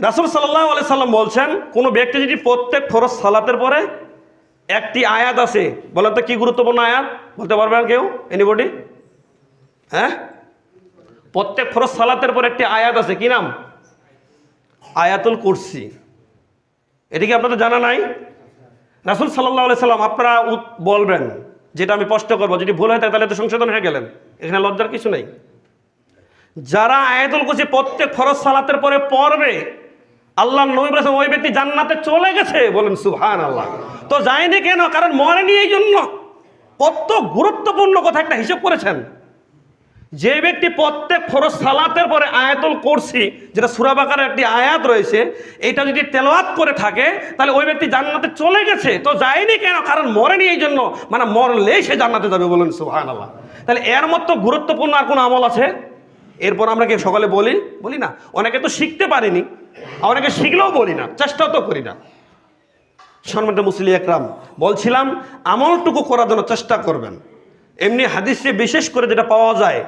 রাসূল সাল্লাল্লাহু আলাইহি সাল্লাম বলছেন, কোনো ব্যক্তি যদি প্রত্যেক ফরজ সালাতের পরে একটি আয়াত আছে, বলেন তো কি গুরুত্বপূর্ণ আয়াত বলতে পারবেন কেউ? এনিবডি? হ্যাঁ, প্রত্যেক ফরজ সালাতের পর একটি আয়াত আছে, কি নাম? আয়াতুল কুরসি। এটা কি আপনাদের জানা নাই? রাসূল সাল্লাল্লাহু আলাইহি সাল্লাম, আপনারা বলবেন, যেটা আমি প্রশ্ন করবো, যদি ভুল হয় তাহলে তো সংশোধন হয়ে গেলেন, এখানে লজ্জার কিছু নেই। যারা আয়াতুল কুরসি প্রত্যেক ফরজ সালাতের পরে পড়বে, আল্লাহর নবী বলেছেন ওই ব্যক্তি জান্নাতে চলে গেছে। বলেন সুবহানাল্লাহ। তো যায়নি কেন? কারণ মরেনি এই জন্য। কত গুরুত্বপূর্ণ কথা একটা হিসাব করেছেন। যে ব্যক্তি প্রত্যেক ফরজ সালাতের পরে আয়াতুল কুরসি, যেটা সূরা বাকারার একটি আয়াত রয়েছে, এটা যদি তেলাওয়াত করে থাকে, তাহলে ওই ব্যক্তি জান্নাতে চলে গেছে। তো যায়নি কেন? কারণ মরেনি এই জন্য, মানে মরলেই সে জান্নাতে যাবে। বলেন সুবহানাল্লাহ। তাহলে এর মতো গুরুত্বপূর্ণ আর কোনো আমল আছে? এরপর আমরা কি সকালে বলি না? অনেকে তো শিখতে পারিনি, অনেকে শিখলেও বলি না, চেষ্টাও তো করি না। সম্মানিত মুসলিম একরাম, বলছিলাম আমলটুকু করার জন্য চেষ্টা করবেন। এমনি হাদিসে বিশেষ করে যেটা পাওয়া যায়,